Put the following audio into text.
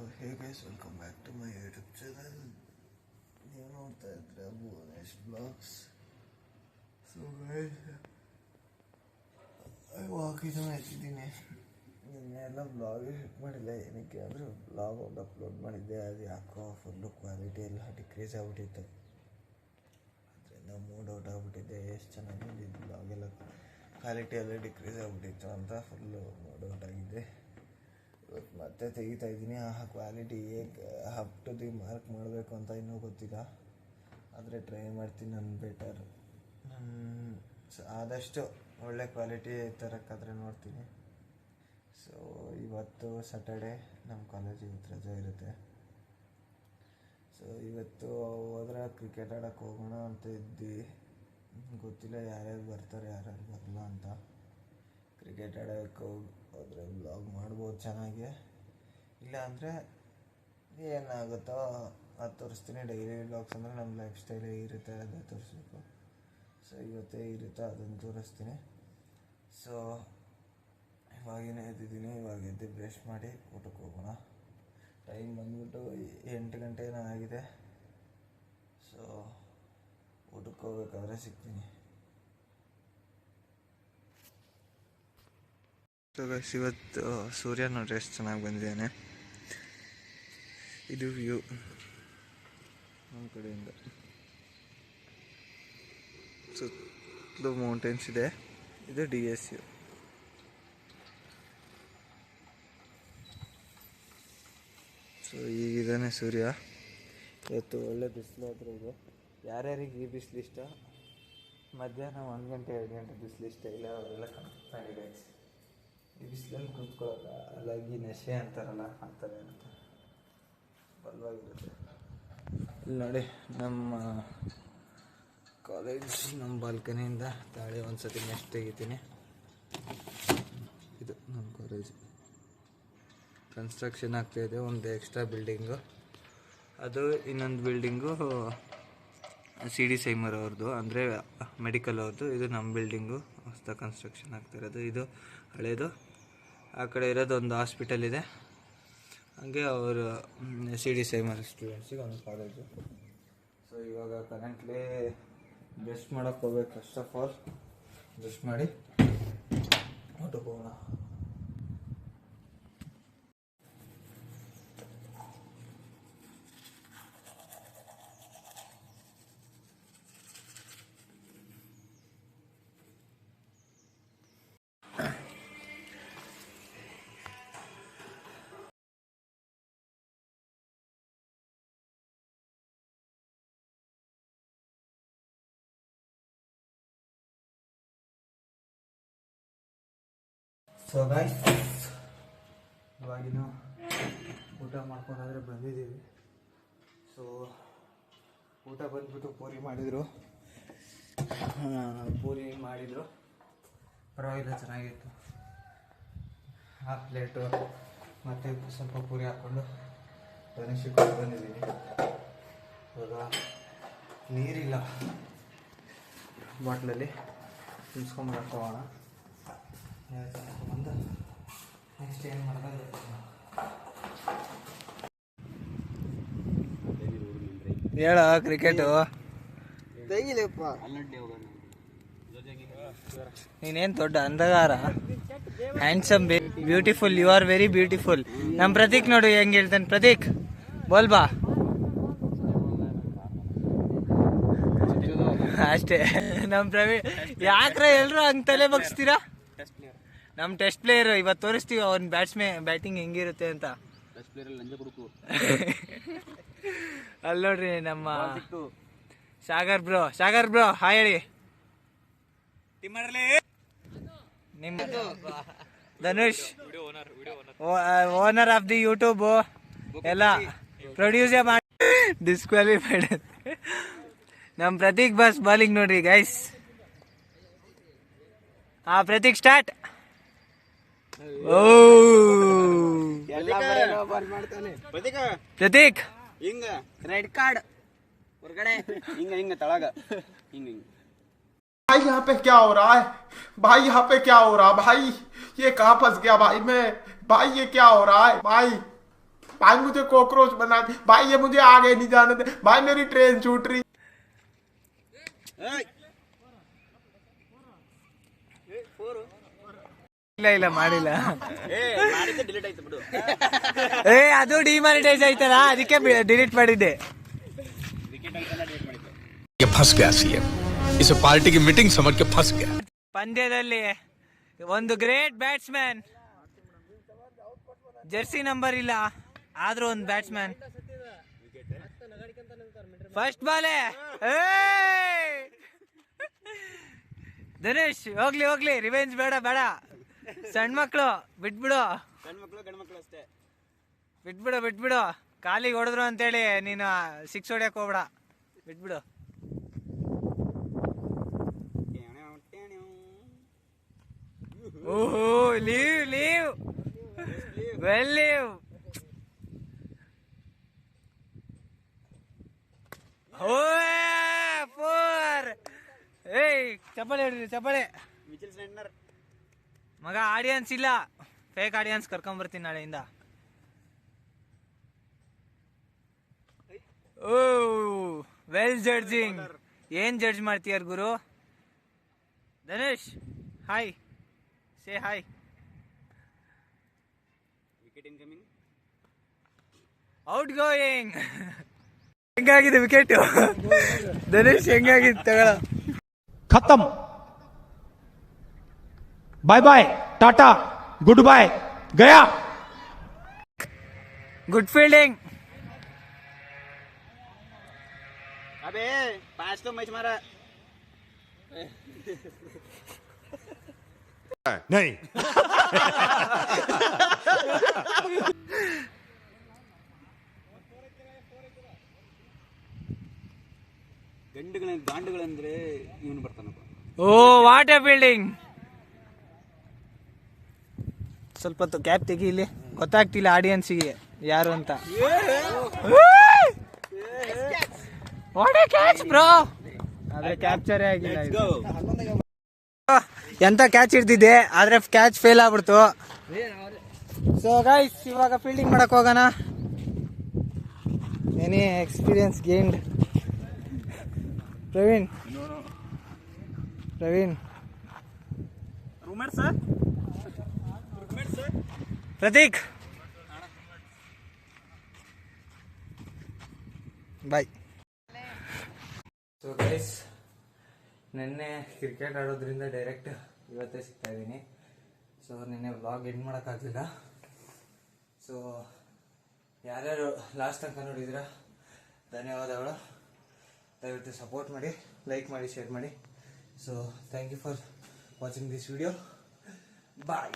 Hey guys, welcome back to my YouTube channel. ನೀವು ನೋಡ್ತಾ ಇದ್ರೆ Bhuvanesh blogs. So guys, walking ಮಾಡ್ತಿದ್ದೀನಿ. ನಿನ್ನೆಲ್ಲ ಬ್ಲಾಗ್ ಶೂಟ್ ಮಾಡಿಲ್ಲ, ಏನಕ್ಕೆ ಅಂದರೆ ಬ್ಲಾಗ್ ಒಂದು ಅಪ್ಲೋಡ್ ಮಾಡಿದ್ದೆ, ಅದು ಯಾಕೋ ಫುಲ್ಲು ಕ್ವಾಲಿಟಿ ಎಲ್ಲ ಡಿಕ್ರೀಸ್ ಆಗಿಬಿಟ್ಟಿತ್ತು. ಅದರಿಂದ ಮೂಡ್ ಔಟ್ ಆಗಿಬಿಟ್ಟಿದ್ದೆ. ಎಷ್ಟು ಚೆನ್ನಾಗಿ ಬಂದಿದ್ದು ಬ್ಲಾಗೆಲ್ಲ, ಕ್ವಾಲಿಟಿ ಎಲ್ಲ ಡಿಕ್ರೀಸ್ ಆಗಿಬಿಟ್ಟಿತ್ತು ಅಂತ ಫುಲ್ಲು ಮೂಡ್ ಔಟ್ ಆಗಿದ್ದೆ. ಇವತ್ತು ಮತ್ತೆ ತೆಗಿತಾ ಇದ್ದೀನಿ. ಆ ಕ್ವಾಲಿಟಿ ಹೇಗೆ ಅಪ್ ಟು ದಿ ಮಾರ್ಕ್ ಮಾಡಬೇಕು ಅಂತ ಇನ್ನೂ ಗೊತ್ತಿಲ್ಲ, ಆದರೆ ಟ್ರೈ ಮಾಡ್ತೀನಿ. ನಾನು ಬೆಟರ್ ಆದಷ್ಟು ಒಳ್ಳೆ ಕ್ವಾಲಿಟಿ ತರೋಕ್ಕಾದರೆ ನೋಡ್ತೀನಿ. ಸೊ ಇವತ್ತು ಸ್ಯಾಟರ್ಡೇ, ನಮ್ಮ ಕಾಲೇಜ್ ಇವತ್ತು ರಜೆ ಇರುತ್ತೆ. ಸೊ ಇವತ್ತು ಹೋದ್ರೆ ಕ್ರಿಕೆಟ್ ಆಡೋಕ್ಕೆ ಹೋಗೋಣ ಅಂತ ಇದ್ವಿ. ಗೊತ್ತಿಲ್ಲ ಯಾರ್ಯಾರು ಬರ್ತಾರೆ ಯಾರ್ಯಾರು ಬರಲ್ಲ ಅಂತ. ಕ್ರಿಕೆಟ್ ಆಡೋಕ್ಕೆ ಹೋದರೆ ವ್ಲಾಗ್ ಮಾಡ್ಬೋದು ಚೆನ್ನಾಗಿ, ಇಲ್ಲ ಅಂದರೆ ಏನಾಗುತ್ತೋ ಅದು ತೋರಿಸ್ತೀನಿ. ಡೈಲಿ ವ್ಲಾಗ್ಸ್ ಅಂದರೆ ನಮ್ಮ ಲೈಫ್ ಸ್ಟೈಲೇ ಇರುತ್ತೆ, ಅದೇ ತೋರಿಸ್ಬೇಕು. ಸೊ ಇವತ್ತೇ ಇರುತ್ತೆ, ಅದನ್ನು ತೋರಿಸ್ತೀನಿ. ಸೊ ಇವಾಗಿನೇ ಎದ್ದಿದ್ದೀನಿ. ಇವಾಗ ಎದ್ದು ಬ್ರಷ್ ಮಾಡಿ ಊಟಕ್ಕೆ ಹೋಗೋಣ. ಟೈಮ್ ಬಂದ್ಬಿಟ್ಟು 8 ಗಂಟೆ ಏನೋ ಆಗಿದೆ. ಸೊ ಊಟಕ್ಕೆ ಹೋಗ್ಬೇಕಾದ್ರೆ ಸಿಗ್ತೀನಿ. ಸೊ ಗೈಸ್, ಇವತ್ತು ಸೂರ್ಯ ನೋಡ್ರಿ ಎಷ್ಟು ಚೆನ್ನಾಗಿ ಬಂದಿದ್ದಾನೆ. ಇದು ವ್ಯೂ ನಮ್ಮ ಕಡೆಯಿಂದ. ಸುತ್ತಲೂ ಮೌಂಟೇನ್ಸ್ ಇದೆ. ಇದು DSU. ಸೊ ಈಗಿದ್ದಾನೆ ಸೂರ್ಯ. ಇವತ್ತು ಒಳ್ಳೆ ಬಿಸಿಲು ಆದರೆ ಇದೆ. ಯಾರ್ಯಾರಿಗೆ ಈ ಬಿಸಿಲು ಇಷ್ಟ, ಮಧ್ಯಾಹ್ನ 1 ಗಂಟೆ 2 ಗಂಟೆ ಬಿಸಿಲು ಇಷ್ಟ ಇಲ್ಲ, ಅವರೆಲ್ಲ ಮಾಡಿ ಗೈಸ್. ಈ ಬಿಸಿಲಲ್ಲಿ ಕೂತ್ಕೊಳ್ಳೋಲ್ಲ, ಅಲ್ಲಾಗಿ ನಶೆ ಅಂತಾರಲ್ಲ ಆ ಥರ ಇರುತ್ತೆ, ಬಲವಾಗಿರುತ್ತೆ. ಇಲ್ಲಿ ನೋಡಿ, ನಮ್ಮ ಕಾಲೇಜ್ ನಮ್ಮ ಬಾಲ್ಕನಿಯಿಂದ ತಾಳೆ ಒಂದು ಸತಿ ನೆಕ್ಸ್ಟ್ ತೆಗಿತೀನಿ. ಇದು ನಮ್ಮ ಕಾಲೇಜ್ ಕನ್ಸ್ಟ್ರಕ್ಷನ್ ಆಗ್ತಾಯಿದೆ. ಒಂದು ಎಕ್ಸ್ಟ್ರಾ ಬಿಲ್ಡಿಂಗು, ಅದು ಇನ್ನೊಂದು ಬಿಲ್ಡಿಂಗು CD ಸೈಮರ್ ಅವ್ರದ್ದು, ಅಂದರೆ ಮೆಡಿಕಲ್ ಅವ್ರದ್ದು. ಇದು ನಮ್ಮ ಬಿಲ್ಡಿಂಗು ಹೊಸ ಕನ್ಸ್ಟ್ರಕ್ಷನ್ ಆಗ್ತಾಯಿರೋದು. ಇದು ಹಳೇದು. ಆ ಕಡೆ ಇರೋದು ಒಂದು ಹಾಸ್ಪಿಟಲ್ ಇದೆ. ಹಾಗೆ ಅವರು CD ಸೈಮರ್ ಸ್ಟೂಡೆಂಟ್ಸಿಗೆ ಒಂದು ಕಾಲೇಜು. ಸೊ ಇವಾಗ ಕರೆಂಟ್ಲಿ ಬ್ರಷ್ ಮಾಡೋಕ್ಕೆ ಹೋಗ್ಬೇಕು. ಫಸ್ಟ್ ಆಫ್ ಆಲ್ ಬ್ರಷ್ ಮಾಡಿ ಊಟಕ್ಕೆ ಹೋಗೋಣ. ಸೊ ಗೈಸ್, ಇವಾಗಿನ ಊಟ ಮಾಡ್ಕೊಂಡಾದ್ರೆ ಬಂದಿದ್ದೀವಿ. ಸೊ ಊಟ ಬಂದ್ಬಿಟ್ಟು ಪೂರಿ ಮಾಡಿದರು. ಪರವಾಗಿಲ್ಲ, ಚೆನ್ನಾಗಿತ್ತು. 1/2 ಪ್ಲೇಟು ಮತ್ತು ಸ್ವಲ್ಪ ಪೂರಿ ಹಾಕ್ಕೊಂಡು ಗಣೇಶಕ್ಕೆ ಕೊಟ್ಟು ಬಂದಿದ್ದೀನಿ. ಇವಾಗ ನೀರಿಲ್ಲ ಬಾಟ್ಲಲ್ಲಿ, ತಿನ್ಸ್ಕೊಂಬರಕ್ಕೆ ಹೋಗೋಣ. ಬಂದು ನೆಕ್ಸ್ಟ್ ಏನು ಮಾಡೋದು. ಹೇಳ ಕ್ರಿಕೆಟು ತೆಗಿಲಪ್ಪ. ನೀನೇನು ದೊಡ್ಡ ಅಂಧಗಾರ, handsome, beautiful, you are very beautiful. ನಮ್ಮ ಪ್ರತೀಕ್ ನೋಡು ಹೆಂಗೆ ಹೇಳ್ತಾನೆ. ಪ್ರತೀಕ್ ಬೋಲ್ ಬಾ. ಅಷ್ಟೇ. ನಮ್ಮ ಪ್ರವೀಣ್ ಯಾಕ್ರ ಎಲ್ರು ಹಂಗೆ ತಲೆ ಬಗ್ಸ್ತೀರಾ? ನಮ್ಮ ಟೆಸ್ಟ್ ಪ್ಲೇಯರು ಇವತ್ತು ತೋರಿಸ್ತೀವಿ ಅವ್ನ ಬ್ಯಾಟಿಂಗ್ ಹೆಂಗಿರುತ್ತೆ ಅಂತ. ಅಲ್ಲಿ ನೋಡ್ರಿ ನಮ್ಮ ಸಾಗರ್ ಬ್ರೋ ಹಾಯ್ ಹೇಳಿ. ನಿಮ್ಮ Dhanush owner of the YouTube ಎಲ್ಲ ಪ್ರೊಡ್ಯೂಸ್ ಮಾಡಿ ಡಿಸ್ಕ್ವಾಲಿಫೈಡ್. ನಮ್ಮ ಪ್ರತೀಕ್ ಬಾಸ್ ಬಾಲಿಂಗ್ ನೋಡ್ರಿ ಗೈಸ್. ಪ್ರತೀಕ್ ಸ್ಟಾರ್ಟ್. ಪ್ರತೀಕ್ ಹಿಂಗ ರೆಡ್ ಕಾರ್ಡ್ ಹೊರಗಡೆ ಹಿಂಗ ತಳಗ ಹಿಂಗ. भाई यहाँ पे क्या हो रहा है? भाई यहाँ पे क्या हो रहा है? भाई ये कहाँ फंस गया? भाई मैं, भाई ये क्या हो रहा है? भाई भाई मुझे कॉकरोच बना दे भाई, ये मुझे आगे नहीं जाने दे भाई, मेरी ट्रेन छूट रही। ಇಲ್ಲ ಮಾಡಿಲ್ಲ. ಡಿಲೀಟ್ ಆಯ್ತು ಬಿಡು. ಅದು ಡಿಮಾನಿಟೈಸ್ ಆಯ್ತಲ್ಲ, ಅದಕ್ಕೆ ಡಿಲೀಟ್ ಮಾಡಿದ್ದೆ. फंस गया सीएम, इसे पार्टी की मीटिंग समझ के फंस गया. ಪಂದ್ಯದಲ್ಲಿ ಒಂದು ಗ್ರೇಟ್ ಬ್ಯಾಟ್ಸ್ಮನ್, ಜರ್ಸಿ ನಂಬರ್ ಇಲ್ಲ ಆದ್ರೂ ಒಂದು ಬ್ಯಾಟ್ಸ್ಮನ್, ಫಸ್ಟ್ ಬಾಲೇ ದಿನೇಶ್ ಹೋಗ್ಲಿ ರಿವೆಂಜ್ ಬೇಡ ಸಣ್ಣ ಮಕ್ಳು ಬಿಟ್ಬಿಡು, ಗಂಡು ಮಕ್ಕಳು ಅಷ್ಟೇ. ಬಿಟ್ಬಿಡು ಕಾಲಿಗೆ ಹೊಡೆದ್ರು ಅಂತೇಳಿ ನೀನು ಸಿಕ್ಸ್ ಹೊಡ್ಯಕ್ ಹೋಗ್ಬೇಡ, ಬಿಟ್ಬಿಡು. ಓಹೋ ಲೀವ್ ವೆಲ್ ಲೀವ್. ಫೋರ್. ಚಪ್ಪಾಳೆ ಹೊಡ್ರಿ, ಚಪ್ಪಾಳೆ. ಮಿಚೆಲ್ ಸ್ಯಾಂಟ್ನರ್ ಮಗ ಆಡಿಯನ್ಸ್ ಇಲ್ಲ, ಫೇಕ್ ಆಡಿಯನ್ಸ್ ಕರ್ಕೊಂಬರ್ತೀನಿ ನಾಳೆಯಿಂದ. Oh well judging. ಏನ್ ಜಡ್ಜ್ ಮಾಡ್ತೀಯಾರ ಗುರು? Dhanesh hi, say hi. Wicket incoming, outgoing. ಹೆಂಗಾಗಿದೆ ವಿಕೆಟ್? ಧನೇಶ್ ಹೆಂಗಾಗಿದೆ ತಗೊಳ. खत्म, बाय बाय, टाटा, गुड बाय, गया. Good fielding. अबे 5 तो मैच मारा नहीं. ಗಾಂಡುಗಳಂದ್ರೆ ಇವನು ಬರ್ತಾನಪ್ಪ. Oh what a fielding. ಸ್ವಲ್ಪ ಹೊತ್ತು ಕ್ಯಾಪ್ ತೆಗೀಲಿ, ಗೊತ್ತಾಗ್ತಿಲ್ಲ ಆಡಿಯನ್ಸಿಗೆ ಯಾರು ಅಂತ. What a catch bro. ಆದ್ರೆ ಕ್ಯಾಪ್ಚರೇ ಆಗಿಲ್ಲ. ಎಂತ ಕ್ಯಾಚ್ ಇರ್ತಿದ್ದೆ, ಆದ್ರೆ ಕ್ಯಾಚ್ ಫೇಲ್ ಆಗ್ಬಿಡ್ತು. ಸೊ ಗೈಸ್, ಇವಾಗ ಫೀಲ್ಡಿಂಗ್ ಮಾಡಕ್ ಹೋಗೋಣ. Any experience gained? Praveen Prateek bye. So guys, ನಿನ್ನೆ ಕ್ರಿಕೆಟ್ ಆಡೋದ್ರಿಂದ ಡೈರೆಕ್ಟ್ ಇವತ್ತೇ ಸಿಗ್ತಾ ಇದ್ದೀನಿ. ಸೊ ನಿನ್ನೆ ವ್ಲಾಗ್ ಎಂಡ್ ಮಾಡೋಕ್ಕಾಗಲಿಲ್ಲ. ಸೊ ಯಾರ್ಯಾರು ಲಾಸ್ಟ್ ತನಕ ನೋಡಿದ್ರ ಧನ್ಯವಾದಗಳು. ದಯವಿಟ್ಟು ಸಪೋರ್ಟ್ ಮಾಡಿ, ಲೈಕ್ ಮಾಡಿ, ಶೇರ್ ಮಾಡಿ. So thank you for watching this video. Bye.